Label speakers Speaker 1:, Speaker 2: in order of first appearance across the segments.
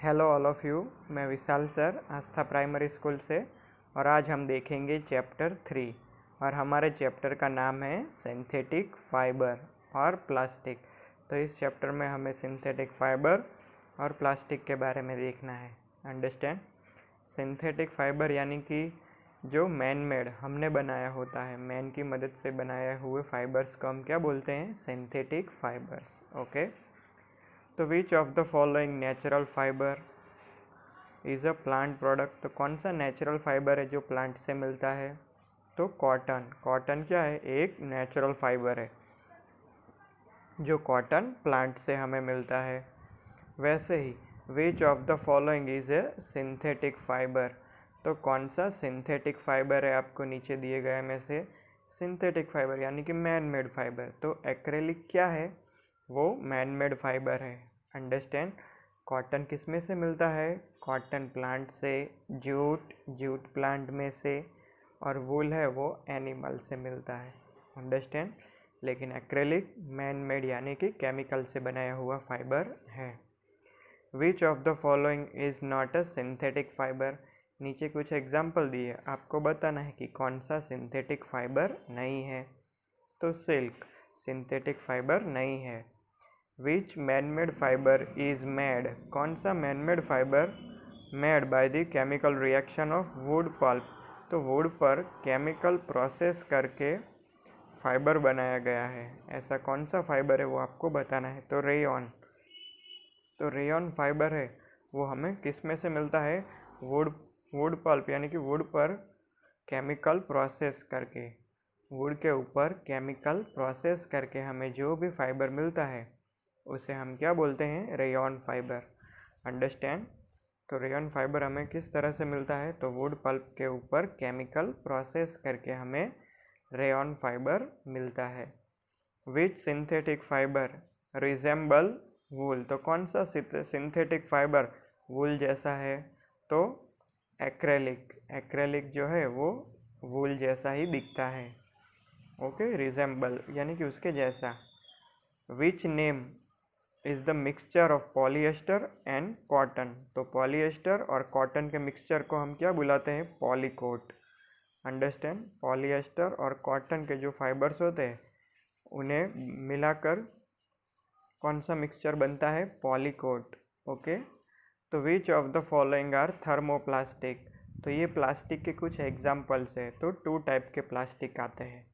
Speaker 1: Hello all of you. मैं विशाल sir आस्था primary school से और आज हम देखेंगे चैप्टर 3 और हमारे चैप्टर का नाम है सिंथेटिक फाइबर और प्लास्टिक। तो इस चैप्टर में हमें सिंथेटिक फाइबर और प्लास्टिक के बारे में देखना है। अंडरस्टैंड। सिंथेटिक फाइबर यानी कि जो मैन मेड हमने बनाया होता है, मैन की मदद से बनाए हुए फाइबर्स को हम क्या बोलते हैं? Synthetic fibres. ओके। तो which of the following natural fibre is a plant product. तो कौन सा नेचुरल फाइबर है जो प्लांट से मिलता है? तो कॉटन। कॉटन क्या है? एक नेचुरल फाइबर है जो कॉटन प्लांट से हमें मिलता है। वैसे ही which of the following is a synthetic fibre. तो कौन सा सिंथेटिक फाइबर है आपको नीचे दिए गए में से? सिंथेटिक फाइबर यानी कि मैन मेड फाइबर। तो एक्रेलिक क्या है? वो मैन मेड फाइबर है। अंडरस्टैंड। कॉटन किस में से मिलता है? कॉटन प्लांट से, जूट प्लांट में से, और वूल है वो एनिमल से मिलता है। अंडरस्टैंड। लेकिन एक्रेलिक मैन मेड यानी कि केमिकल से बनाया हुआ फाइबर है। विच of the following is not a synthetic fibre. नीचे कुछ एग्जाम्पल दिए, आपको बताना है कि कौन सा सिंथेटिक फाइबर नहीं है। तो सिल्क सिंथेटिक फाइबर नहीं है। Which man made fibre is made. कौन सा man made fibre made by the chemical reaction of wood pulp. तो वुड पर केमिकल प्रोसेस करके फाइबर बनाया गया है। ऐसा कौन सा फाइबर है वो आपको बताना है। तो रेयॉन। तो रेयॉन फाइबर है वो हमें किस में से मिलता है? वुड पल्प यानी कि वुड पर केमिकल प्रोसेस करके, वुड के ऊपर केमिकल प्रोसेस करके हमें जो भी फाइबर मिलता है उसे हम क्या बोलते हैं? Rayon fibre. अंडरस्टैंड। तो रेयॉन फाइबर हमें किस तरह से मिलता है? तो वुड पल्प के ऊपर केमिकल प्रोसेस करके हमें रेयॉन फाइबर मिलता है। विच सिंथेटिक फाइबर रिजेंबल वूल। तो कौन सा सिंथेटिक फाइबर वूल जैसा है? तो एक्रेलिक। एक्रेलिक जो है वो वूल जैसा ही दिखता है। ओके। रिजेंबल यानी कि उसके जैसा। Which name is the mixture of polyester and cotton. तो पॉलीएस्टर और कॉटन के मिक्सचर को हम क्या बुलाते हैं? पॉलीकोट। अंडरस्टैंड। पॉलीएस्टर और कॉटन के जो फाइबर्स होते हैं उन्हें मिलाकर कौन सा मिक्सचर बनता है? पॉलीकोट। ओके। तो which of the following are thermoplastic. तो ये प्लास्टिक के कुछ एग्जाम्पल्स है। तो 2 टाइप के प्लास्टिक आते हैं,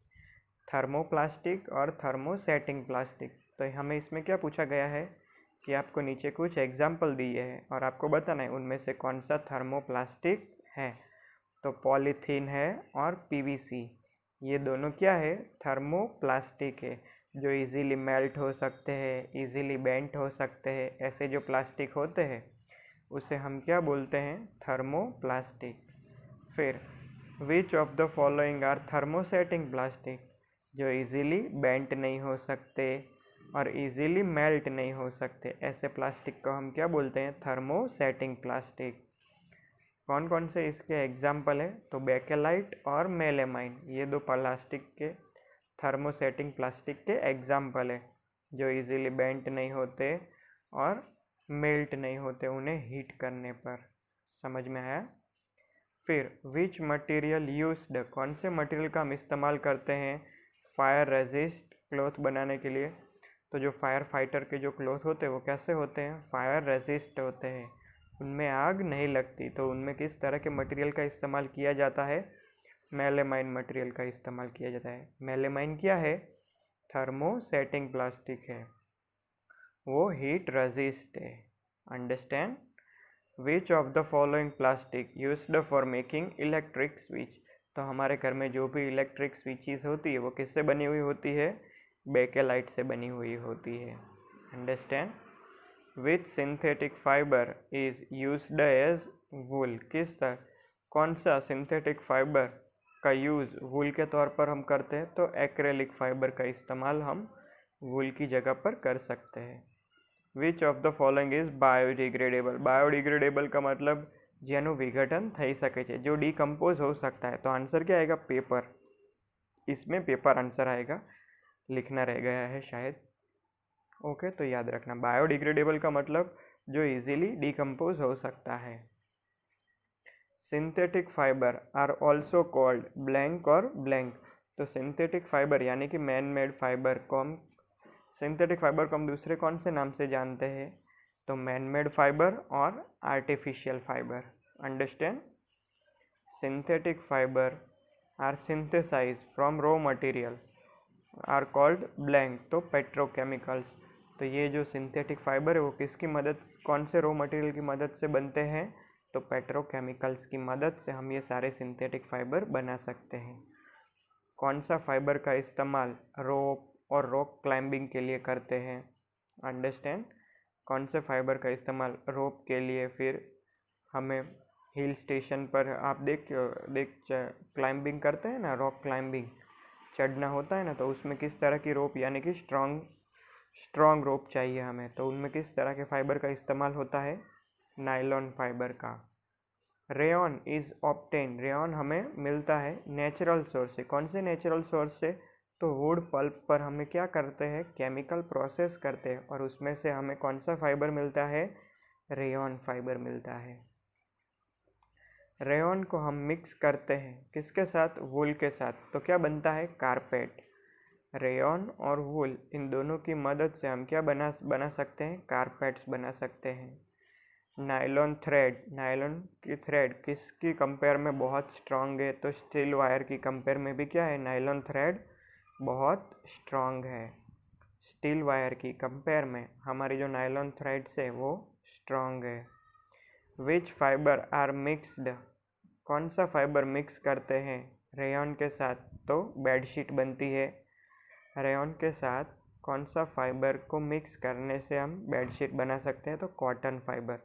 Speaker 1: थर्मोप्लास्टिक और थर्मोसेटिंग प्लास्टिक। तो हमें इसमें क्या पूछा गया है कि आपको नीचे कुछ एग्जाम्पल दिए हैं और आपको बताना है उनमें से कौन सा थर्मोप्लास्टिक है। तो पॉलीथीन है और पीवीसी, ये दोनों क्या है? थर्मोप्लास्टिक है, जो इजीली मेल्ट हो सकते हैं, इजीली बेंट हो सकते हैं। ऐसे जो प्लास्टिक होते हैं उसे हम क्या बोलते हैं? थर्मोप्लास्टिक। फिर which of the following are thermosetting plastic. जो इजीली बेंट नहीं हो सकते और इजीली मेल्ट नहीं हो सकते, ऐसे प्लास्टिक को हम क्या बोलते हैं? Thermosetting plastic. कौन कौन से इसके एग्जाम्पल है? तो बेकेलाइट और मेलेमाइन, ये दो प्लास्टिक के थर्मोसेटिंग प्लास्टिक के एग्जाम्पल है जो इजीली बेंट नहीं होते और मेल्ट नहीं होते उन्हें हीट करने पर। समझ में आया? फिर विच मटेरियल यूज्ड। कौन से मटेरियल का हम इस्तेमाल करते हैं फायर रेजिस्ट क्लॉथ बनाने के लिए? तो जो फायर फाइटर के जो क्लॉथ होते हैं वो कैसे होते हैं? फायर रेजिस्ट होते हैं, उनमें आग नहीं लगती। तो उनमें किस तरह के मटेरियल का इस्तेमाल किया जाता है? मेलेमाइन मटेरियल का इस्तेमाल किया जाता है। मेलेमाइन क्या है? थर्मोसेटिंग प्लास्टिक है, वो हीट रेजिस्ट है। Understand. Which of the following plastic used for making electric switch. तो हमारे घर में जो भी इलेक्ट्रिक स्विचेस होती है वो किससे बनी हुई होती है? बेकेलाइट से बनी हुई होती है। Understand. Which synthetic fibre is used as wool. कौन सा सिंथेटिक फाइबर का यूज़ वूल के तौर पर हम करते हैं? तो एक्रेलिक फाइबर का इस्तेमाल हम वूल की जगह पर कर सकते हैं। विच of the following is biodegradable. Biodegradable का मतलब જેનું વિઘટન થઈ શકે છે, जो डिकम्पोज हो सकता है। तो आंसर क्या आएगा? पेपर। इसमें पेपर आंसर आएगा, लिखना रह गया है शायद। ओके। तो याद रखना बायोडिग्रेडेबल का मतलब जो इजीली डिकम्पोज हो सकता है। Synthetic fibre are also called blank और ब्लैंक। तो सिंथेटिक फाइबर यानी कि मैन मेड फाइबर को हम सिंथेटिक फाइबर को हम दूसरे कौन से नाम से जानते हैं? तो मैन मेड फाइबर और artificial fibre. Understand? Synthetic fibre are synthesise from raw material are called blank, तो पेट्रोकेमिकल्स। तो ये जो सिंथेटिक फाइबर है वो किसकी मदद, कौन से रॉ मटेरियल की मदद से बनते हैं? तो पेट्रोकेमिकल्स की मदद से हम ये सारे सिंथेटिक फाइबर बना सकते हैं। कौन सा फाइबर का इस्तेमाल रोप और रॉक क्लाइंबिंग के लिए करते हैं? अंडरस्टैंड? कौन से फाइबर का इस्तेमाल रोप के लिए, फिर हमें हिल स्टेशन पर आप देख क्लाइंबिंग करते हैं ना, रॉक क्लाइंबिंग चढ़ना होता है ना, तो उसमें किस तरह की रोप यानी कि स्ट्रॉन्ग रोप चाहिए हमें, तो उनमें किस तरह के फाइबर का इस्तेमाल होता है? नायलॉन फाइबर का। रेयॉन इज ऑब्टेन, रेयॉन हमें मिलता है नेचुरल सोर्स से। कौन से नेचुरल सोर्स से? तो वुड पल्प पर हमें क्या करते हैं? केमिकल प्रोसेस करते हैं और उसमें से हमें कौन सा फाइबर मिलता है? रेयॉन फाइबर मिलता है। रेयॉन को हम मिक्स करते हैं किसके साथ? वूल के साथ, तो क्या बनता है? कारपेट। रेयॉन और वूल इन दोनों की मदद से हम क्या बना सकते हैं? कारपेट्स बना सकते हैं। नायलॉन थ्रेड, नायलॉन की थ्रेड किसकी कंपेयर में बहुत स्ट्रांग है? तो स्टील वायर की कंपेयर में भी क्या है? नायलॉन थ्रेड बहुत स्ट्रांग है। स्टील वायर की कंपेयर में हमारी जो नायलॉन थ्रेड्स है वो स्ट्रांग है। विच फाइबर आर मिक्सड, कौन सा फाइबर मिक्स करते हैं रेयॉन के साथ? तो बेडशीट बनती है। रेयॉन के साथ कौन सा फाइबर को मिक्स करने से हम बेडशीट बना सकते हैं? तो कॉटन फाइबर।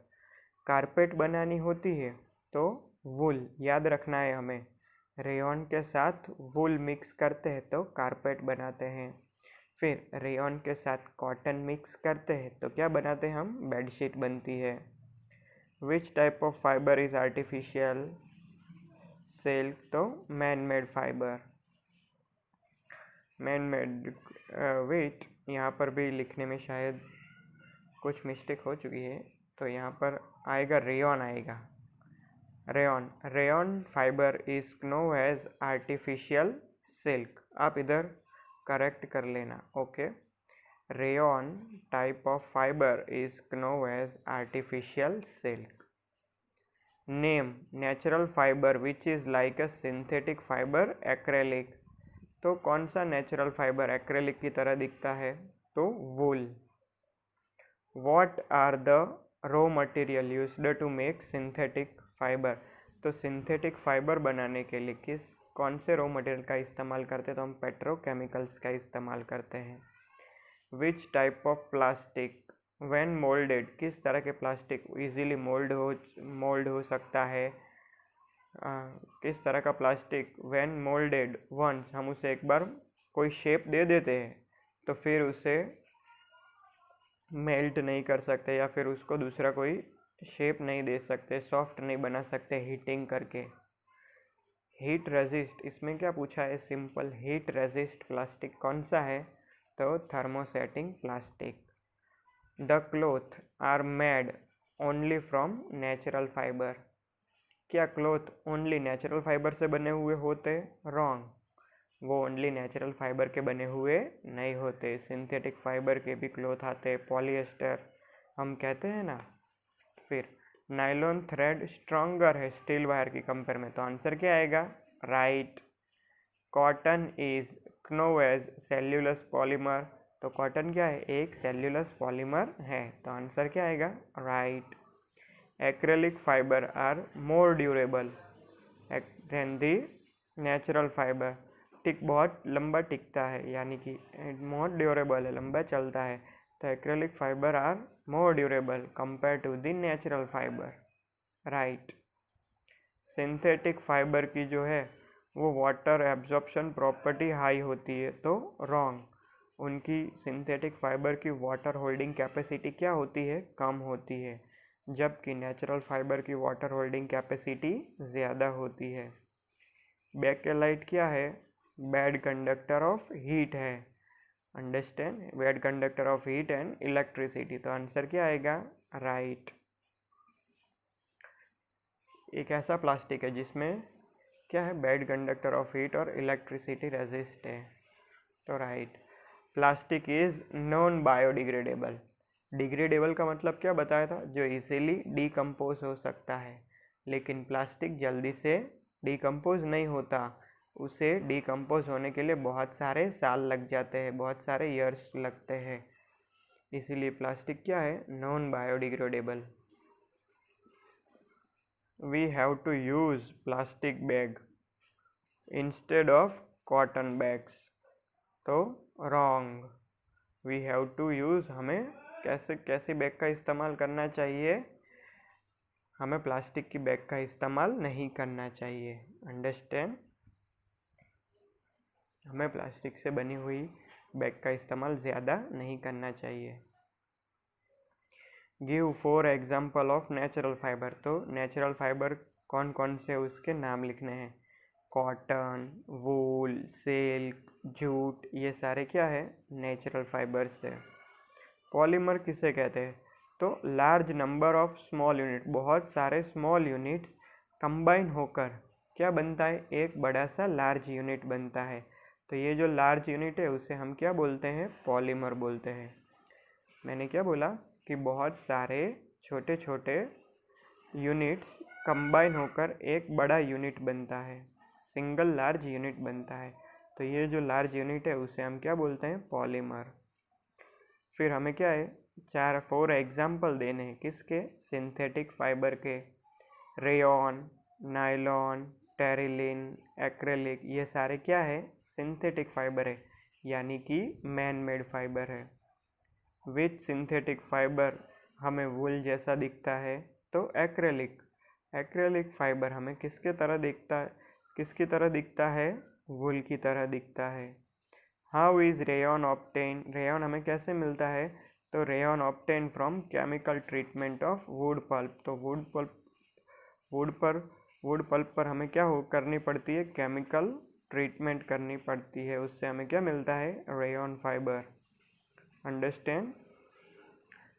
Speaker 1: कारपेट बनानी होती है तो वूल, याद रखना है हमें, रेयॉन के साथ वूल मिक्स करते हैं तो कारपेट बनाते हैं। फिर रेयॉन के साथ कॉटन मिक्स करते हैं तो क्या बनाते हैं हम? बेडशीट बनती है। Which type of fibre is artificial? Silk, तो man made fibre. Man made वेट, यहाँ पर भी लिखने में शायद कुछ मिस्टेक हो चुकी है, तो यहाँ पर आएगा रेयॉन आएगा। Rayon fibre is known as artificial silk. आप इधर करेक्ट कर लेना, okay. Rayon type of fibre is known as artificial silk. Name natural fibre which is like a synthetic fibre acrylic. तो कौन सा नेचुरल फाइबर एक्रेलिक की तरह दिखता है? तो wool. What are the raw material used to make synthetic fibre? तो synthetic fibre बनाने के लिए कौन से रॉ मटेरियल का इस्तेमाल करते हैं? तो हम पेट्रोकेमिकल्स का इस्तेमाल करते हैं। विच type of plastic when moulded, किस तरह के प्लास्टिक इजीली मोल्ड हो सकता है? किस तरह का प्लास्टिक व्हेन मोल्डेड वंस, हम उसे एक बार कोई शेप दे देते हैं तो फिर उसे मेल्ट नहीं कर सकते या फिर उसको दूसरा कोई शेप नहीं दे सकते, सॉफ्ट नहीं बना सकते हीटिंग करके। हीट रेजिस्ट, इसमें क्या पूछा है? सिंपल हीट रेजिस्ट प्लास्टिक कौन सा है? तो thermosetting plastic. The cloth are made only from natural fibre. क्या क्लोथ ओनली नेचुरल फाइबर से बने हुए होते? रॉन्ग, वो ओनली नेचुरल फाइबर के बने हुए नहीं होते। सिंथेटिक फाइबर के भी क्लोथ आते, पॉलिएस्टर हम कहते हैं ना। फिर नायलॉन थ्रेड स्ट्रॉन्गर है स्टील वायर की कंपेयर में, तो आंसर क्या आएगा? Right. Cotton is known as cellulose polymer, तो कॉटन क्या है? एक सेल्यूलस पॉलीमर है, तो आंसर क्या आएगा? Right. Acrylic fibre are more durable than the natural fibre. बहुत लंबा टिकता है, यानी कि मोर ड्यूरेबल है, लंबा चलता है, तो acrylic fibre are more durable compare to the natural fibre. Right. Synthetic fibre की जो है वो वाटर एब्जॉर्प्शन प्रॉपर्टी हाई होती है, तो रॉन्ग, उनकी सिंथेटिक फाइबर की वाटर होल्डिंग कैपेसिटी क्या होती है? कम होती है, जबकि नेचुरल फाइबर की वाटर होल्डिंग कैपेसिटी ज़्यादा होती है। बेकेलाइट क्या है? बैड कंडक्टर ऑफ हीट है। Understand? Bad conductor of heat and electricity, तो आंसर क्या आएगा? राइट। एक ऐसा प्लास्टिक है जिसमें क्या है, बैड कंडक्टर ऑफ हीट और इलेक्ट्रिसिटी रेजिस्ट है, तो right. Plastic is non biodegradable. Degradable का मतलब क्या बताया था, जो इजीली डिकम्पोज हो सकता है, लेकिन प्लास्टिक जल्दी से डिकम्पोज नहीं होता, उसे डिकम्पोज होने के लिए बहुत सारे साल लग जाते हैं, बहुत सारे ईयर्स लगते हैं, इसीलिए प्लास्टिक क्या है, non biodegradable. We have to use plastic bag instead of cotton bags, तो wrong. We have to use, हमें कैसे बैग का इस्तेमाल करना चाहिए, हमें प्लास्टिक की बैग का इस्तेमाल नहीं करना चाहिए। अंडरस्टैंड, हमें प्लास्टिक से बनी हुई बैग का इस्तेमाल ज़्यादा नहीं करना चाहिए। Give 4 example of natural fibre, तो नेचुरल फाइबर कौन कौन से उसके नाम लिखने हैं। कॉटन, वूल, सिल्क, जूट, ये सारे क्या है, नेचुरल फाइबर्स है। पॉलीमर किसे कहते हैं, तो large number of small unit, बहुत सारे स्मॉल यूनिट्स कंबाइन होकर क्या बनता है, एक बड़ा सा लार्ज यूनिट बनता है। तो ये जो लार्ज यूनिट है उसे हम क्या बोलते हैं, पॉलीमर बोलते हैं। मैंने क्या बोला कि बहुत सारे छोटे छोटे यूनिट्स कंबाइन होकर एक बड़ा यूनिट बनता है, सिंगल लार्ज यूनिट बनता है। तो ये जो लार्ज यूनिट है उसे हम क्या बोलते हैं, पॉलीमर। फिर हमें क्या है, 4 एग्जाम्पल देने हैं, किसके, सिंथेटिक फाइबर के। रेयॉन, नायलॉन, टेरिलिन, एक्रेलिक, ये सारे क्या है, सिंथेटिक फाइबर है, यानी कि मैन मेड फाइबर है। विच सिंथेटिक फाइबर हमें वूल जैसा दिखता है, तो एक्रेलिक। एक्रेलिक फाइबर हमें किसके तरह दिखता है, किसकी तरह दिखता है, वूल की तरह दिखता है। How is rayon obtain, rayon हमें कैसे मिलता है, तो rayon obtain from chemical treatment of wood pulp. तो वुड पल्प पर हमें क्या करनी पड़ती है, केमिकल ट्रीटमेंट करनी पड़ती है, उससे हमें क्या मिलता है, रेयॉन फाइबर। अंडरस्टैंड।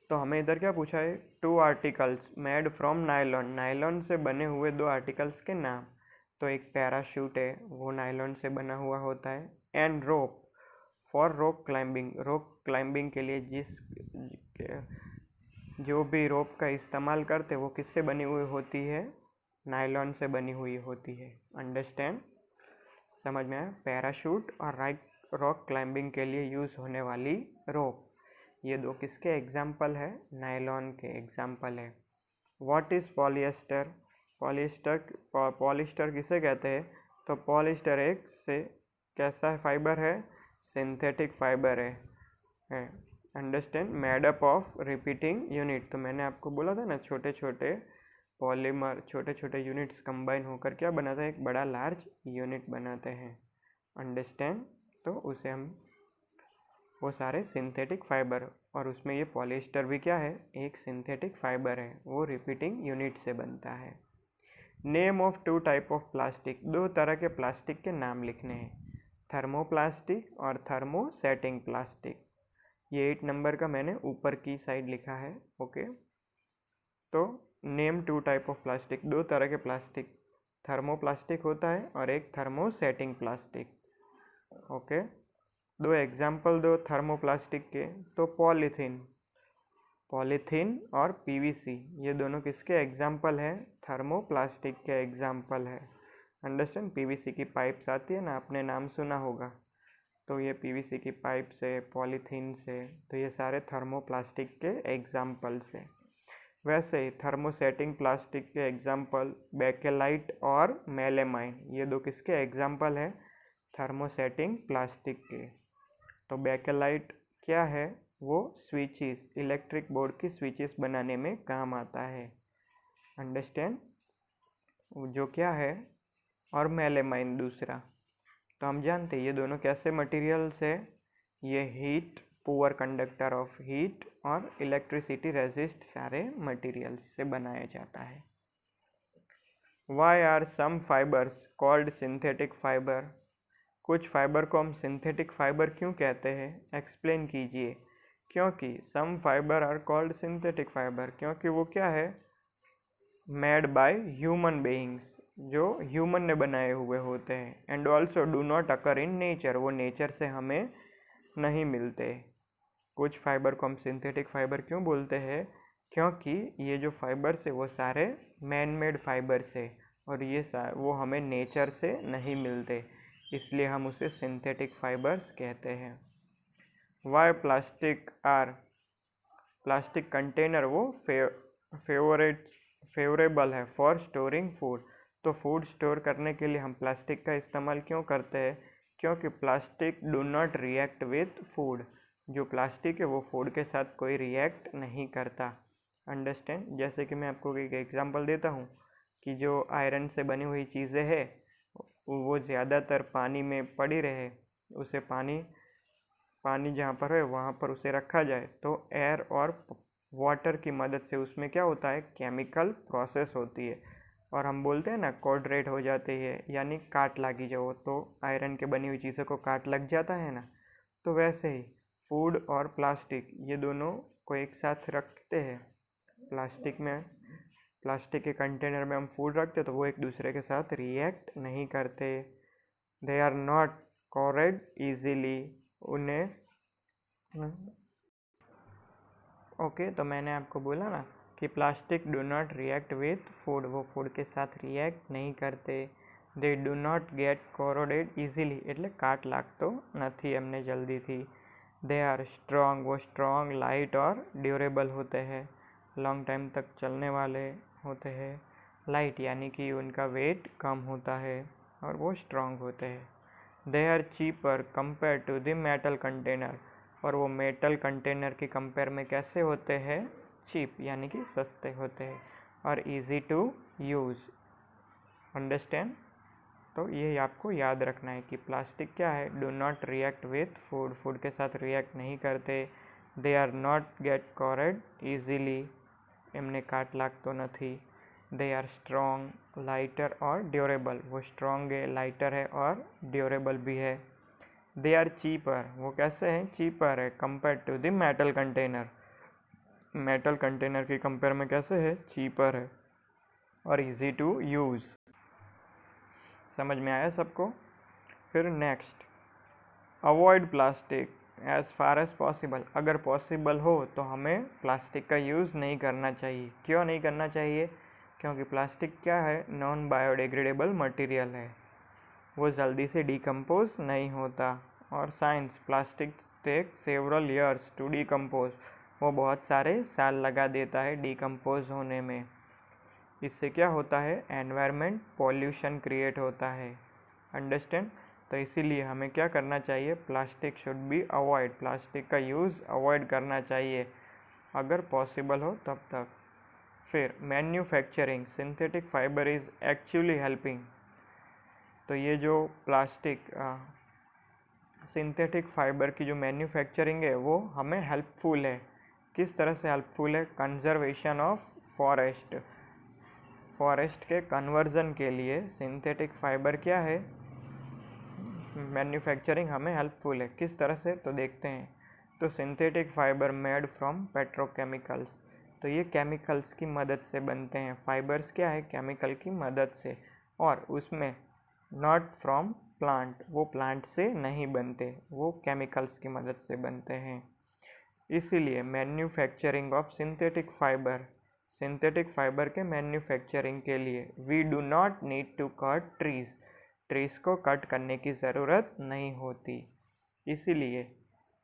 Speaker 1: तो हमें इधर क्या पूछा है, 2 articles made from nylon, nylon से बने हुए 2 आर्टिकल्स के नाम। तो एक पैराशूट है, वो नायलॉन से बना हुआ होता है। And rope for rock climbing, rock climbing के लिए जो भी रोप का इस्तेमाल करते वो किससे बनी हुई होती है, नायलॉन से बनी हुई होती है। अंडरस्टैंड, समझ में आया। पैराशूट और रॉक क्लाइंबिंग के लिए यूज़ होने वाली रोप, ये 2 किसके एग्जाम्पल है, नायलॉन के एग्जाम्पल है। व्हाट इज़ पॉलिएस्टर, पॉलिएस्टर किसे कहते हैं, तो पॉलिएस्टर एक से कैसा फाइबर है, सिंथेटिक फाइबर है। Understand, made up of repeating unit, तो मैंने आपको बोला था ना, छोटे छोटे पॉलीमर, छोटे छोटे यूनिट्स कंबाइन होकर क्या बनाते हैं, एक बड़ा लार्ज यूनिट बनाते हैं। अंडरस्टैंड, तो उसे हम, वो सारे सिंथेटिक फाइबर, और उसमें ये पॉलिएस्टर भी क्या है, एक सिंथेटिक फाइबर है, वो रिपीटिंग यूनिट से बनता है। Name of 2 type of plastic, 2 तरह के प्लास्टिक के नाम लिखने हैं, थर्मोप्लास्टिक और थर्मोसेटिंग प्लास्टिक। ये 8 नंबर का मैंने ऊपर की साइड लिखा है, ओके। तो नेम 2 टाइप ऑफ प्लास्टिक, 2 तरह के प्लास्टिक, थर्मोप्लास्टिक होता है और एक थर्मोसेटिंग प्लास्टिक, ओके। 2 एग्जाम्पल दो थर्मोप्लास्टिक के, तो पॉलीथीन और पीवीसी, ये दोनों किसके एग्जाम्पल हैं, थर्मोप्लास्टिक के एग्जाम्पल है। अंडरस्टैंड, पीवीसी की पाइप्स आती है ना, आपने नाम सुना होगा, तो ये पीवीसी की पाइप से, पॉलीथीन से, तो ये सारे थर्मोप्लास्टिक के एग्जाम्पल्स हैं। वैसे ही थर्मोसेटिंग प्लास्टिक के एग्जाम्पल बेकेलाइट और मेलेमाइन, ये 2 किसके एग्जाम्पल है, थर्मोसेटिंग प्लास्टिक के। तो बेकेलाइट क्या है, वो स्विचेस, इलेक्ट्रिक बोर्ड की स्विचेस बनाने में काम आता है। अंडरस्टैंड, जो क्या है, और मेलेमाइन दूसरा। तो हम जानते हैं ये दोनों कैसे मटेरियल्स है, ये heat, poor conductor of heat और इलेक्ट्रिसिटी रेजिस्ट सारे मटेरियल्स से बनाया जाता है। Why are some fibres called synthetic fibre, कुछ फाइबर को हम सिंथेटिक फाइबर क्यों कहते हैं, एक्सप्लेन कीजिए। क्योंकि some fibre are called synthetic fibre, क्योंकि वो क्या है, मेड बाय ह्यूमन बीइंग्स, जो ह्यूमन ने बनाए हुए होते हैं, and also do not occur in nature, वो नेचर से हमें नहीं मिलते। कुछ फाइबर को हम सिंथेटिक फाइबर क्यों बोलते हैं, क्योंकि ये जो फाइबर्स है वो सारे मैन मेड फाइबर्स है और ये वो हमें नेचर से नहीं मिलते, इसलिए हम उसे सिंथेटिक फाइबर्स कहते हैं। वाई प्लास्टिक कंटेनर वो फेवरेबल है फॉर स्टोरिंग फूड, तो फूड स्टोर करने के लिए हम प्लास्टिक का इस्तेमाल क्यों करते हैं, क्योंकि plastic do not react with food, जो प्लास्टिक है वो फूड के साथ कोई रिएक्ट नहीं करता। अंडरस्टैंड। जैसे कि मैं आपको एक एग्जांपल देता हूँ कि जो आयरन से बनी हुई चीज़ें हैं वो ज़्यादातर पानी में पड़ी रहे, उसे पानी जहाँ पर है वहाँ पर उसे रखा जाए तो एयर और वाटर की मदद से उसमें क्या होता है, केमिकल प्रोसेस होती है और हम बोलते हैं ना कोर्रोडेट हो जाती है, यानी काट लगी जाओ, तो आयरन के बनी हुई चीज़ों को काट लग जाता है ना। तो वैसे ही फूड और प्लास्टिक ये दोनों को एक साथ रखते हैं। प्लास्टिक के कंटेनर में हम फूड रखते तो वो एक दूसरे के साथ रिएक्ट नहीं करते, दे आर नॉट कोरेड ईजीली, उन्हें ओके तो मैंने आपको बोला ना कि plastic do not react with food, वो फूड के साथ रिएक्ट नहीं करते, दे do not gate corroded easily, એટલે કાટ લાગતો નથી એમને જલ્દીથી, दे आर स्ट्रॉन्ग, वो स्ट्रॉन्ग, लाइट और ड्यूरेबल होते हैं, लॉन्ग टाइम तक चलने वाले होते हैं, लाइट यानी कि उनका वेट कम होता है और वो स्ट्रॉन्ग होते हैं, they are cheaper compare to the metal container, और वो मेटल कंटेनर की कंपेयर में कैसे होते हैं, चीप यानी कि सस्ते होते हैं, और इजी टू यूज़। अंडरस्टैंड। तो ये आपको याद रखना है कि प्लास्टिक क्या है, do not react with food, food के साथ रिएक्ट नहीं करते, they are not get corroded easily, एमने काट लागतो नहीं, दे आर स्ट्रॉन्ग, लाइटर और ड्यूरेबल, वो स्ट्रॉन्ग है, लाइटर है और ड्यूरेबल भी है, दे आर चीपर, वो कैसे हैं, चीपर है compare to the metal container, metal container की कंपेयर में कैसे है, चीपर है, और इजी टू यूज़। समझ में आया सबको। फिर next, avoid plastic as far as possible, अगर पॉसिबल हो तो हमें प्लास्टिक का यूज़ नहीं करना चाहिए। क्यों नहीं करना चाहिए, क्योंकि प्लास्टिक क्या है, नॉन बायोडिग्रेडेबल मटेरियल है, वो जल्दी से डिकम्पोज नहीं होता, और since plastic take several years to decompose, वो बहुत सारे साल लगा देता है डिकम्पोज होने में, इससे क्या होता है, एनवायरनमेंट पॉल्यूशन क्रिएट होता है। अंडरस्टैंड। तो इसीलिए हमें क्या करना चाहिए, plastic should be avoid, plastic का यूज़ अवॉइड करना चाहिए अगर पॉसिबल हो तब तक। फिर manufacturing synthetic fibre is actually helping, तो ये जो प्लास्टिक सिंथेटिक फाइबर की जो मैन्युफैक्चरिंग है वो हमें हेल्पफुल है। किस तरह से हेल्पफुल है, कंजर्वेशन ऑफ फॉरेस्ट के कन्वर्जन के लिए सिंथेटिक फाइबर क्या है, मैन्युफैक्चरिंग हमें हेल्पफुल है। किस तरह से, तो देखते हैं। तो synthetic fibre made from petrochemicals, तो ये केमिकल्स की मदद से बनते हैं, फाइबर्स क्या है, केमिकल की मदद से, और उसमें नॉट फ्रॉम प्लांट, वो प्लांट से नहीं बनते, वो केमिकल्स की मदद से बनते हैं। इसीलिए मैन्युफैक्चरिंग ऑफ सिंथेटिक फाइबर के मैन्युफैक्चरिंग के लिए we do not need to cut trees को कट करने की ज़रूरत नहीं होती। इसीलिए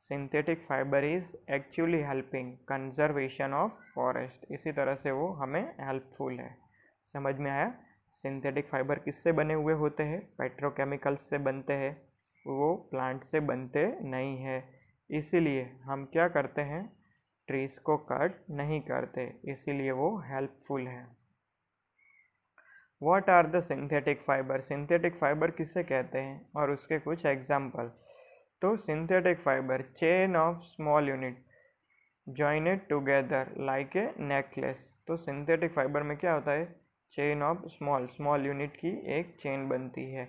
Speaker 1: synthetic fibre is actually helping conservation of forest, इसी तरह से वो हमें हेल्पफुल है। समझ में आया। सिंथेटिक फाइबर किससे बने हुए होते हैं, पेट्रोकेमिकल्स से बनते हैं, वो प्लांट से बनते नहीं है, इसीलिए हम क्या करते हैं, ट्रीज़ को कट नहीं करते, इसीलिए वो हेल्पफुल है। What are the synthetic fibre किसे कहते हैं और उसके कुछ एग्जाम्पल। तो synthetic fibre chain of small unit joined together like a necklace, तो सिंथेटिक फाइबर में क्या होता है, चेन ऑफ स्मॉल यूनिट की एक चेन बनती है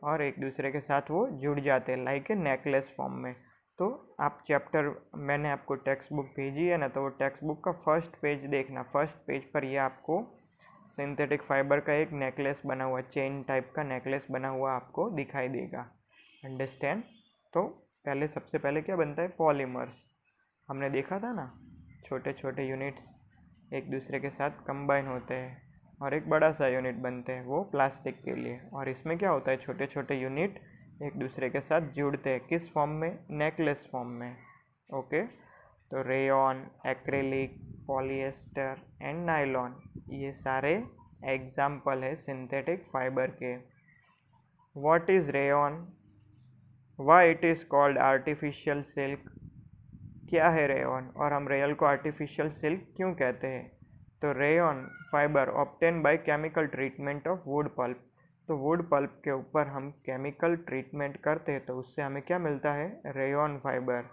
Speaker 1: और एक दूसरे के साथ वो जुड़ जाते हैं लाइक ए नेकलेस फॉर्म में, तो आप चैप्टर, मैंने आपको टेक्स्ट बुक भेजी है ना, तो वो टेक्स्ट बुक का फर्स्ट पेज देखना। फर्स्ट पेज पर ये आपको सिंथेटिक फाइबर का एक नेकलेस बना हुआ, चेन टाइप का नेकलेस बना हुआ आपको दिखाई देगा। अंडरस्टैंड? तो पहले, सबसे पहले क्या बनता है? पॉलीमर्स। हमने देखा था ना, छोटे छोटे यूनिट्स एक दूसरे के साथ कंबाइन होते हैं और एक बड़ा सा यूनिट बनते हैं, वो प्लास्टिक के लिए। और इसमें क्या होता है? छोटे छोटे यूनिट एक दूसरे के साथ जुड़ते हैं, किस फॉर्म में? नेकलेस फॉर्म में। ओके, तो rayon, acrylic, polyester and nylon, ये सारे एग्जाम्पल है सिंथेटिक फाइबर के। What is rayon? Why it is called artificial silk? क्या है रेयॉन और हम रेयल को आर्टिफिशियल सिल्क क्यों कहते हैं? तो rayon fibre obtain by chemical treatment of wood pulp. तो वुड पल्प के ऊपर हम केमिकल ट्रीटमेंट करते हैं, तो उससे हमें क्या मिलता है? Rayon fibre.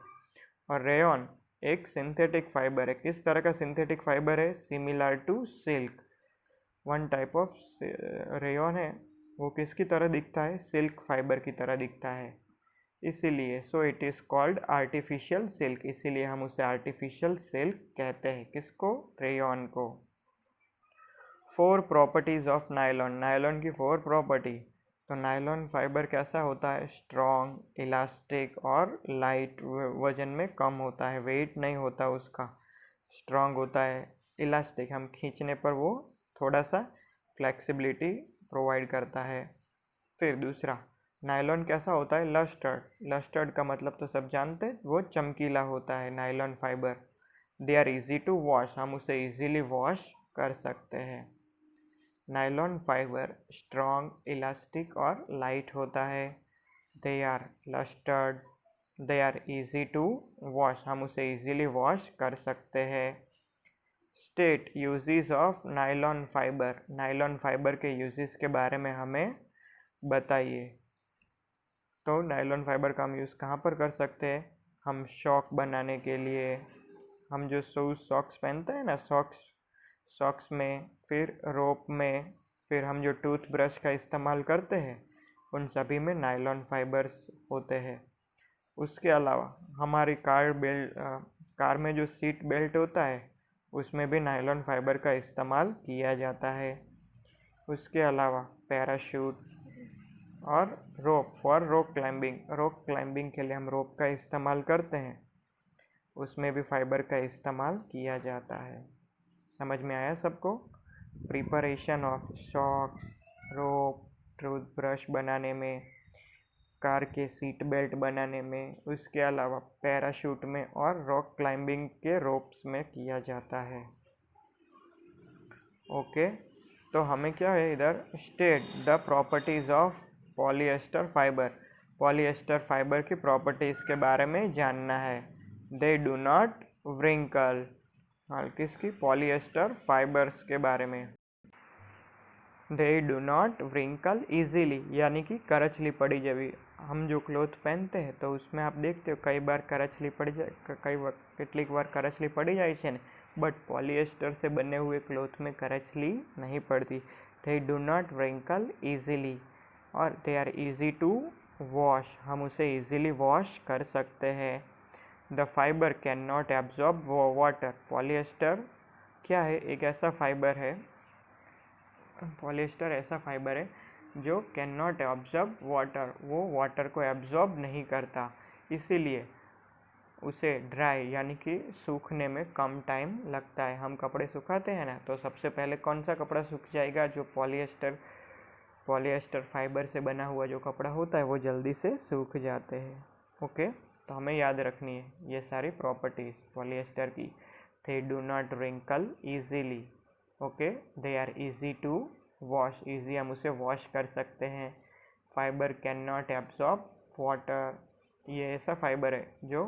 Speaker 1: और रेयॉन एक सिंथेटिक फाइबर है। किस तरह का सिंथेटिक फाइबर है? Similar to silk. One type of rayon है, वो किसकी तरह दिखता है? सिल्क फाइबर की तरह दिखता है, इसीलिए so it is called artificial silk. इसीलिए हम उसे आर्टिफिशियल सिल्क कहते हैं। किसको? रेयॉन को। 4 प्रॉपर्टीज ऑफ नायलॉन। नायलॉन की 4 प्रॉपर्टी। तो नायलॉन फाइबर कैसा होता है? स्ट्रॉन्ग, इलास्टिक और लाइट। वजन में कम होता है, वेट नहीं होता उसका। स्ट्रॉन्ग होता है, इलास्टिक, हम खींचने पर वो थोड़ा सा फ्लेक्सिबिलिटी प्रोवाइड करता है। फिर दूसरा, नायलॉन कैसा होता है? लस्टर्ड। लस्टर्ड का मतलब तो सब जानते हैं, वो चमकीला होता है nylon fibre. They are easy to wash, हम उसे इजीली वॉश कर सकते हैं। नायलॉन फाइबर स्ट्रॉन्ग, इलास्टिक और लाइट होता है। They are lustred, they are easy to wash, हम उसे इजीली वॉश कर सकते हैं। State uses of nylon fibre. Nylon fibre के यूजेस के बारे में हमें बताइए। तो नायलॉन फाइबर का हम यूज़ कहाँ पर कर सकते हैं? हम शॉक बनाने के लिए, हम जो शूज़ सॉक्स पहनते हैं ना, सॉक्स में, फिर रोप में, फिर हम जो टूथब्रश का इस्तेमाल करते हैं, उन सभी में नायलॉन फाइबर्स होते हैं। उसके अलावा हमारी कार में जो सीट बेल्ट होता है, उसमें भी नायलॉन फाइबर का इस्तेमाल किया जाता है। उसके अलावा पैराशूट और रोप फॉर रॉक क्लाइंबिंग के लिए हम रोप का इस्तेमाल करते हैं, उसमें भी फाइबर का इस्तेमाल किया जाता है। समझ में आया सबको? Preparation of socks, rope, toothbrush बनाने में, कार के सीट बेल्ट बनाने में, उसके अलावा पैराशूट में और रॉक क्लाइंबिंग के रोप्स में किया जाता है। ओके, तो हमें क्या है इधर? State the properties of polyester fibre. Polyester fibre की प्रॉपर्टीज़ के बारे में जानना है। दे डू नॉट व्रिंकल। हाँ, किसकी? पॉलिएस्टर फाइबर्स के बारे में। दे डू नॉट व्रिंकल ईजीली, यानी कि करछली पड़ी जभी हम जो क्लोथ पहनते हैं, तो उसमें आप देखते हो कई बार करछली पड़ी जाए, કેટલીક વાર કરછલી પડી જાય છે ને, बट पॉलिएस्टर से बने हुए क्लोथ में करछली नहीं पड़ती। They do not wrinkle easily और they are easy to wash, हम उसे ईजीली वॉश कर सकते हैं। The fibre can not absorb water. Polyester क्या है? एक ऐसा फाइबर है, पॉलिएस्टर ऐसा फाइबर है जो कैन नॉट एब्जॉर्ब वाटर, वो वाटर को एब्जॉर्ब नहीं करता, इसीलिए उसे ड्राई यानी कि सूखने में कम टाइम लगता है। हम कपड़े सुखाते हैं ना, तो सबसे पहले कौन सा कपड़ा सूख जाएगा? जो पॉलिएस्टर फाइबर से बना हुआ जो कपड़ा होता है, वो जल्दी से सूख जाते हैं। ओके, तो हमें याद रखनी है ये सारी प्रॉपर्टीज़ पॉलिएस्टर की। They do not wrinkle easily, okay, they are easy to wash, easy हम उसे वॉश कर सकते हैं। Fibre can not absorb water, ये ऐसा फाइबर है जो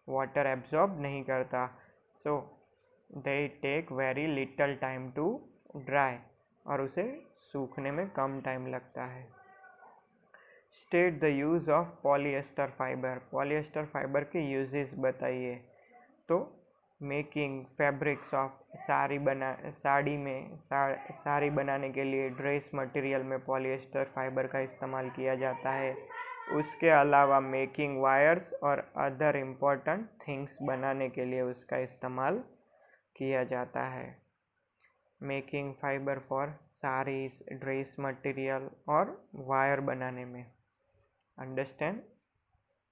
Speaker 1: वाटर एब्जॉर्ब नहीं करता। So they take very little time to dry, और उसे सूखने में कम टाइम लगता है। State the use of polyester fibre. Polyester fibre के यूजेस बताइए। तो मेकिंग फैब्रिक्स ऑफ साड़ी बनाने के लिए ड्रेस मटेरियल में पॉलिएस्टर फाइबर का इस्तेमाल किया जाता है। उसके अलावा मेकिंग वायर्स और अदर इम्पोर्टेंट थिंग्स बनाने के लिए उसका इस्तेमाल किया जाता है। Making fibre for saris, dress material और वायर बनाने में। अंडरस्टैंड?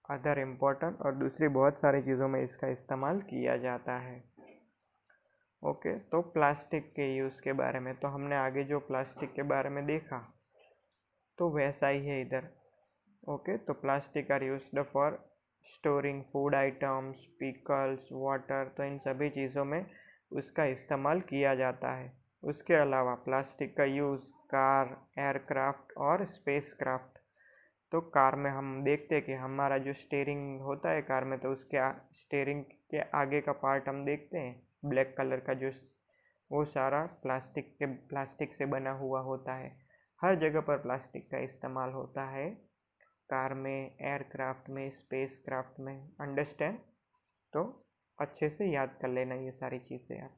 Speaker 1: अदर इम्पोर्टेंट और दूसरी बहुत सारी चीज़ों में इसका इस्तेमाल किया जाता है। ओके, तो प्लास्टिक के यूज़ के बारे में तो हमने आगे जो प्लास्टिक के बारे में देखा तो वैसा ही है इधर। ओके, तो plastic are used for storing food items, pickles, water, तो इन सभी चीज़ों में उसका इस्तेमाल किया जाता है। उसके अलावा प्लास्टिक का यूज़ कार, एयरक्राफ्ट और स्पेसक्राफ्ट। तो कार में हम देखते हैं कि हमारा जो स्टीयरिंग होता है कार में, तो उसके स्टीयरिंग के आगे का पार्ट हम देखते हैं ब्लैक कलर का, जो वो सारा प्लास्टिक से बना हुआ होता है। हर जगह पर प्लास्टिक का इस्तेमाल होता है, कार में, एयरक्राफ्ट में, स्पेसक्राफ्ट में। अंडरस्टैंड? तो अच्छे से याद कर लेना ये सारी चीज़ें आप।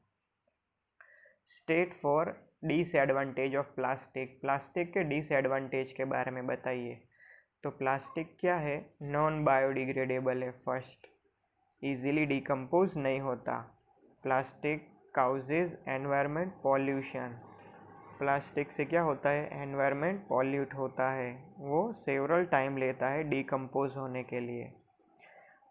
Speaker 1: State for disadvantage of plastic. Plastic के डिसएडवांटेज के बारे में बताइए। तो प्लास्टिक क्या है? नॉन बायोडिग्रेडेबल है फर्स्ट, इजीली डिकम्पोज नहीं होता। Plastic causes environment pollution. Plastic से क्या होता है? एनवायरनमेंट पॉल्यूट होता है, वो सेवरल टाइम लेता है डिकम्पोज होने के लिए।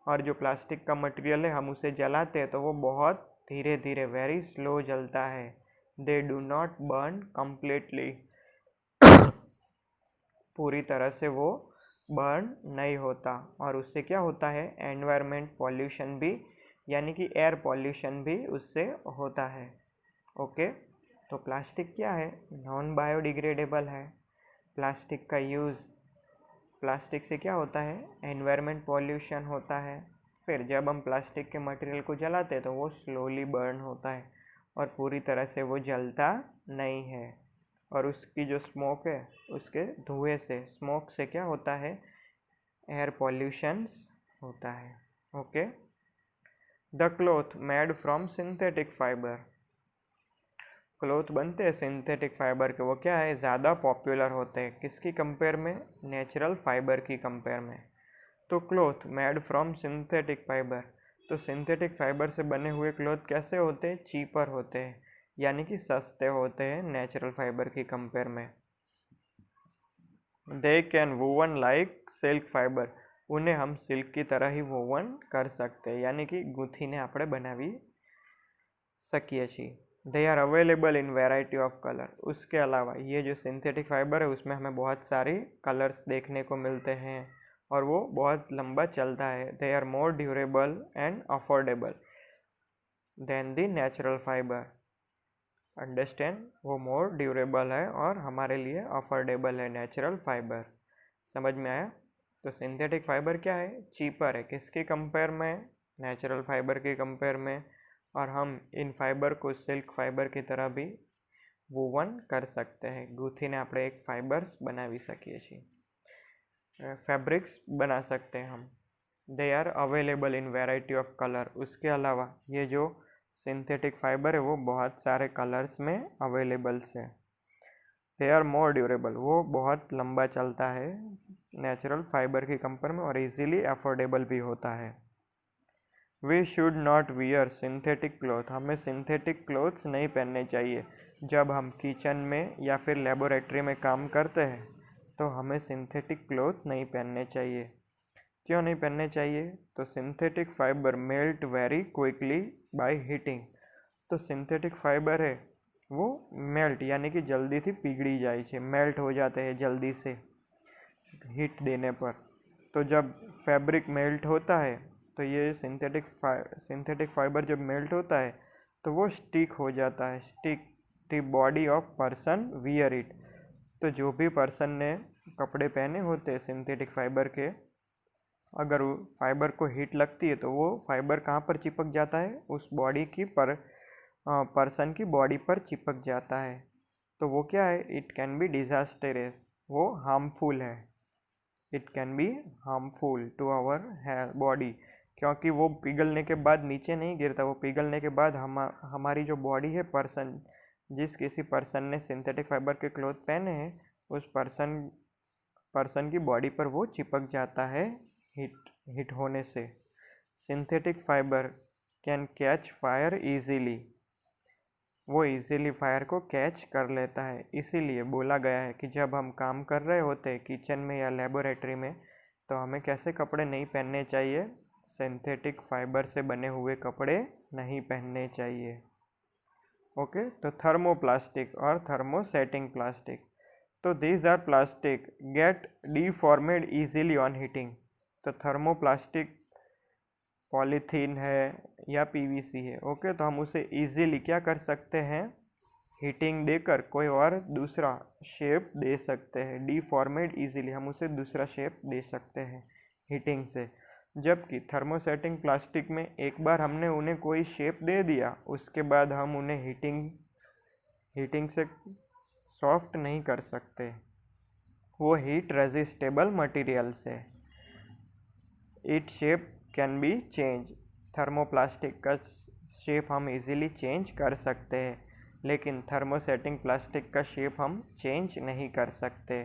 Speaker 1: और जो प्लास्टिक का मटेरियल है हम उसे जलाते हैं तो वो बहुत धीरे धीरे, वेरी स्लो जलता है। दे डू नॉट बर्न कम्प्लीटली, पूरी तरह से वो बर्न नहीं होता। और उससे क्या होता है? एनवायरनमेंट पॉल्यूशन भी, यानी कि एयर पॉल्यूशन भी उससे होता है। ओके, तो प्लास्टिक क्या है? नॉन बायोडिग्रेडेबल है। प्लास्टिक का यूज़, प्लास्टिक से क्या होता है? एनवायरनमेंट पॉल्यूशन होता है। फिर जब हम प्लास्टिक के मटेरियल को जलाते हैं तो वो स्लोली बर्न होता है और पूरी तरह से वो जलता नहीं है। और उसकी जो स्मोक है, उसके धुएं से, स्मोक से क्या होता है? एयर पॉल्यूशंस होता है। Okay, the cloth made from synthetic fibre. Cloth बनते हैं सिंथेटिक फाइबर के, वो क्या है? ज़्यादा पॉपुलर होते हैं किसकी कंपेयर में? नेचुरल फाइबर की कंपेयर में। तो cloth made from synthetic fibre, तो सिंथेटिक फाइबर से बने हुए क्लॉथ कैसे होते हैं? चीपर होते हैं, यानी कि सस्ते होते हैं नेचुरल फाइबर की कंपेयर में। They can woven like silk fibre, उन्हें हम सिल्क की तरह ही वोवन कर सकते हैं, यानी कि गूंथीने આપણે બનાવી શકીએ છીએ। They are available in variety of colour. उसके अलावा ये जो सिंथेटिक फाइबर है उसमें हमें बहुत सारी कलर्स देखने को मिलते हैं और वो बहुत लंबा चलता है। They are more durable and affordable than the natural fibre. Understand? वो मोर ड्यूरेबल है और हमारे लिए अफोर्डेबल है नेचुरल फाइबर। समझ में आया? तो सिंथेटिक फाइबर क्या है? चीपर है किसके कंपेयर में? नेचुरल फाइबर के कंपेयर में। और हम इन फाइबर को सिल्क फाइबर की तरह भी वोवन कर सकते हैं, गूंथीने આપણે एक फाइबर्स बनावी શકીએ છીએ, फैब्रिक्स बना सकते हैं हम। They are available in variety of colour. उसके अलावा ये जो सिंथेटिक फाइबर है वो बहुत सारे कलर्स में अवेलेबल है। दे आर मोर ड्यूरेबल, वो बहुत लंबा चलता है नेचुरल फाइबर की कंपेयर में और इजीली अफोर्डेबल भी होता है। We should not wear synthetic cloth, हमें सिंथेटिक क्लॉथ्स नहीं पहनने चाहिए। जब हम किचन में या फिर लेबोरेटरी में काम करते हैं तो हमें सिंथेटिक क्लॉथ नहीं पहनने चाहिए। क्यों नहीं पहनने चाहिए? तो synthetic fibre melt very quickly by heating, तो सिंथेटिक फाइबर है वो मेल्ट, यानी कि जल्दी थी पिघड़ी जाए छे, मेल्ट हो जाते हैं जल्दी से हीट देने पर। तो जब फैब्रिक मेल्ट होता है तो ये सिंथेटिक फाइबर जब मेल्ट होता है तो वो स्टिक हो जाता है, stick the body of person wear it. तो जो भी पर्सन ने कपड़े पहने होते हैं सिंथेटिक फाइबर के, अगर वो फाइबर को हीट लगती है तो वो फाइबर कहाँ पर चिपक जाता है? उस बॉडी की पर्सन की बॉडी पर चिपक जाता है। तो वो क्या है? इट कैन बी डिजास्टरस, वो हार्मफुल है। It can be harmful to our body, क्योंकि वो पिघलने के बाद नीचे नहीं गिरता, वो पिघलने के बाद हमारी जो बॉडी है, पर्सन, जिस किसी पर्सन ने सिंथेटिक फाइबर के क्लॉथ पहने हैं उस पर्सन पर्सन की बॉडी पर वो चिपक जाता है हिट होने से। Synthetic fibre can catch fire easily, वो इजीली फायर को कैच कर लेता है। इसीलिए बोला गया है कि जब हम काम कर रहे होते हैं किचन में या लेबोरेटरी में, तो हमें कैसे कपड़े नहीं पहनने चाहिए, सिंथेटिक फाइबर से बने हुए कपड़े नहीं पहनने चाहिए। ओके, तो थर्मोप्लास्टिक और थर्मोसेटिंग प्लास्टिक, तो these are plastic get deformed easily on heating. तो थर्मोप्लास्टिक पॉलीथीन है या पीवीसी है, ओके, तो हम उसे इजीली क्या कर सकते हैं, हीटिंग देकर कोई और दूसरा शेप दे सकते हैं। डिफॉर्मेड इजीली, हम उसे दूसरा शेप दे सकते हैं हीटिंग से। जबकि थर्मोसेटिंग प्लास्टिक में एक बार हमने उन्हें कोई शेप दे दिया, उसके बाद हम उन्हें हीटिंग से सॉफ्ट नहीं कर सकते, वो हीट रेजिस्टेबल मटेरियल्स है। It shape can be change, thermoplastic का शेप हम इजीली चेंज कर सकते हैं, लेकिन थर्मोसेटिंग प्लास्टिक का शेप हम चेंज नहीं कर सकते।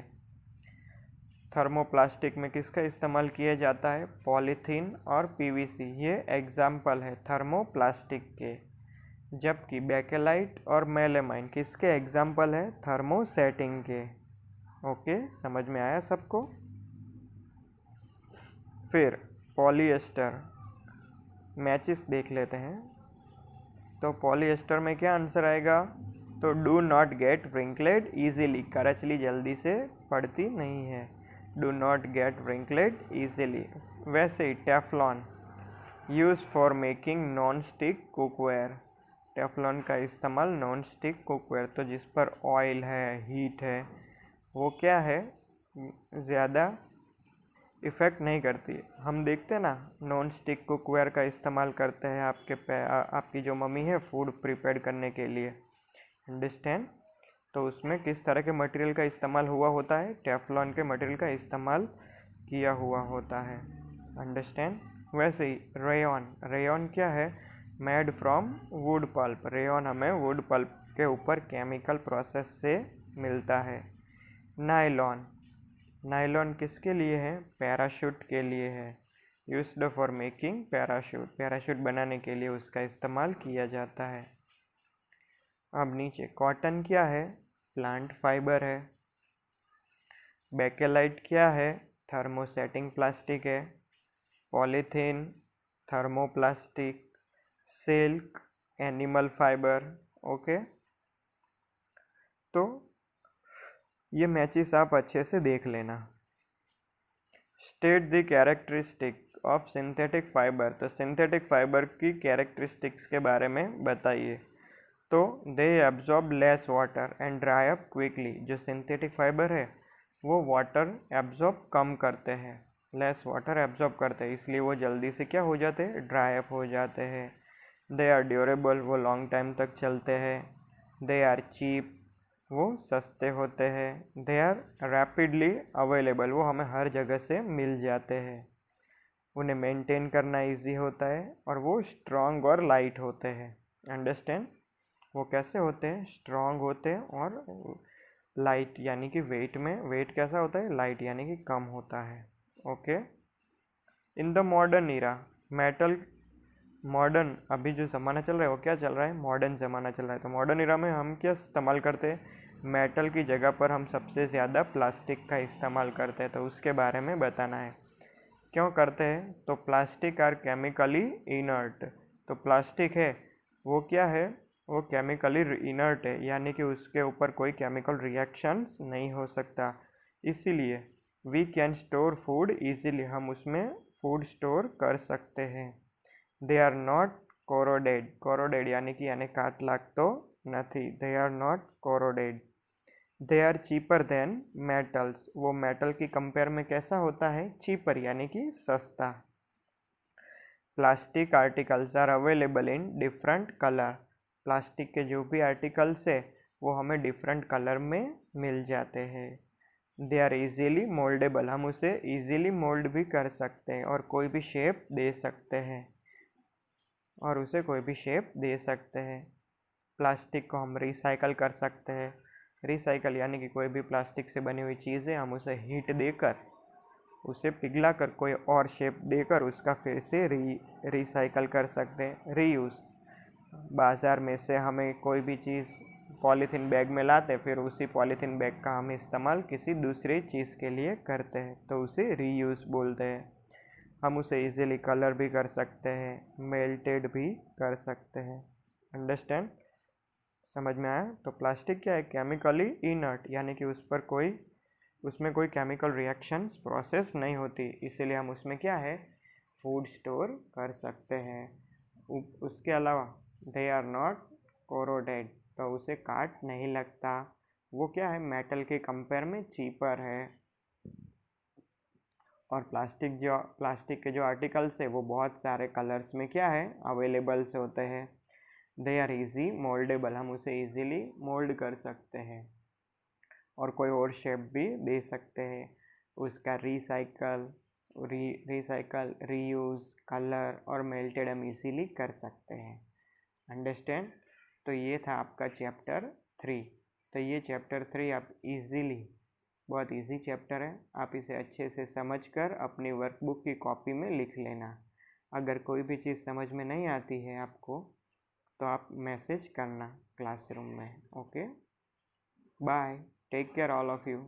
Speaker 1: थर्मोप्लास्टिक में किसका इस्तेमाल किया जाता है, पॉलीथीन और पीवीसी, ये एग्जाम्पल है थर्मोप्लास्टिक के। जबकि बेकेलाइट और मेलामाइन किसके एग्जाम्पल है, थर्मोसेटिंग के। ओके, समझ में आया सबको। फिर पॉलीएस्टर मैचेस देख लेते हैं। तो पॉलीएस्टर में क्या आंसर आएगा, तो do not get wrinkled easily, करचली जल्दी से पड़ती नहीं है, do not get wrinkled easily. वैसे ही Teflon use for making non stick cookware, Teflon का इस्तेमाल नॉन स्टिक कुकवेयर, तो जिस पर ऑयल है, हीट है, वो क्या है, ज़्यादा इफ़ेक्ट नहीं करती। हम देखते हैं ना, नॉन स्टिक कुकवेयर का इस्तेमाल करते हैं आपकी जो मम्मी है फूड प्रिपेयर करने के लिए, अंडरस्टैंड। तो उसमें किस तरह के मटेरियल का इस्तेमाल हुआ होता है, टेफ्लॉन के मटेरियल का इस्तेमाल किया हुआ होता है, अंडरस्टैंड। वैसे ही रेयॉन क्या है, made from wood pulp, rayon हमें वुड पल्प के ऊपर केमिकल प्रोसेस से मिलता है। नायलॉन किसके लिए है, पैराशूट के लिए है, यूज्ड फॉर मेकिंग पैराशूट बनाने के लिए उसका इस्तेमाल किया जाता है। अब नीचे कॉटन क्या है, प्लांट फाइबर है। बेकेलाइट क्या है, थर्मोसेटिंग प्लास्टिक है। Polythene thermoplastic, silk animal fibre. Okay, तो ये मैचेस आप अच्छे से देख लेना। State the characteristic of synthetic fibre, तो सिंथेटिक फाइबर की कैरेक्टरिस्टिक्स के बारे में बताइए। तो they absorb less water and dry up quickly, जो सिंथेटिक फाइबर है वो वाटर एब्जॉर्ब कम करते हैं, लेस वाटर एब्जॉर्ब करते हैं, इसलिए वो जल्दी से क्या हो जाते हैं, ड्राई अप हो जाते हैं। दे आर ड्यूरेबल, वो लॉन्ग टाइम तक चलते हैं। दे आर चीप, वो सस्ते होते हैं। दे आर रैपिडली अवेलेबल, वो हमें हर जगह से मिल जाते हैं। उन्हें मेंटेन करना इजी होता है, और वो स्ट्रॉन्ग और लाइट होते हैं, अंडरस्टैंड। वो कैसे होते हैं, स्ट्रॉन्ग होते हैं और लाइट, यानी कि वेट कैसा होता है, लाइट यानी कि कम होता है। Okay, in the modern era metal, modern अभी जो ज़माना चल रहा है वो क्या चल रहा है, मॉडर्न ज़माना चल रहा है। तो मॉडर्न इरा में हम क्या इस्तेमाल करते हैं, मेटल की जगह पर हम सबसे ज़्यादा प्लास्टिक का इस्तेमाल करते हैं, तो उसके बारे में बताना है। क्यों करते हैं, तो प्लास्टिक आर केमिकली इनर्ट, तो प्लास्टिक है वो क्या है, वो केमिकली इनर्ट है, यानी कि उसके ऊपर कोई केमिकल रिएक्शंस नहीं हो सकता। इसीलिए we can store food easily, हम उसमें फूड स्टोर कर सकते हैं। दे आर नॉट कोरोडेड यानी काट लाग तो नहीं, they are not corroded. They are cheaper than metals, वो मेटल की कंपेयर में कैसा होता है, चीपर यानी कि सस्ता। Plastic articles are available in different colour, plastic के जो भी आर्टिकल्स है वो हमें डिफरेंट कलर में मिल जाते हैं। दे आर इजीली मोल्डेबल, हम उसे इजीली मोल्ड भी कर सकते हैं और कोई भी शेप दे सकते हैं, और उसे कोई भी शेप दे सकते हैं। प्लास्टिक को हम रिसाइकल कर सकते हैं, रिसाइकल यानी कि कोई भी प्लास्टिक से बनी हुई चीज़ है, हम उसे हीट देकर, उसे पिघला कर, कोई और शेप देकर उसका फिर से रिसाइकल कर सकते हैं। रीयूज़, बाज़ार में से हमें कोई भी चीज़ पॉलीथीन बैग में लाते, फिर उसी पॉलीथीन बैग का हम इस्तेमाल किसी दूसरी चीज़ के लिए करते हैं, तो उसे रीयूज़ बोलते हैं। हम उसे इजीली कलर भी कर सकते हैं, मेल्टेड भी कर सकते हैं। अंडरस्टैंड? समझ में आया? तो प्लास्टिक क्या है? केमिकली इनर्ट, यानी कि उसमें कोई केमिकल रिएक्शंस प्रोसेस नहीं होती, इसीलिए हम उसमें क्या है, फूड स्टोर कर सकते हैं। उसके अलावा दे आर नॉट कोरोडेड, तो उसे काट नहीं लगता। वो क्या है, मेटल के कंपेयर में चीपर है। और प्लास्टिक के जो आर्टिकल्स है वो बहुत सारे कलर्स में क्या है, अवेलेबल्स होते हैं। दे आर इजी मोल्डेबल, हम उसे इजीली मोल्ड कर सकते हैं और कोई और शेप भी दे सकते हैं। उसका रिसाइकल, रीयूज़, कलर और मेल्टेड हम इजीली कर सकते हैं। अंडरस्टैंड? तो ये था आपका चैप्टर 3। तो ये चैप्टर 3 आप इजीली, बहुत इजी चैप्टर है, आप इसे अच्छे से समझकर अपनी वर्कबुक की कॉपी में लिख लेना। अगर कोई भी चीज़ समझ में नहीं आती है आपको, तो आप मैसेज करना क्लासरूम में। Okay, bye, take care all of you.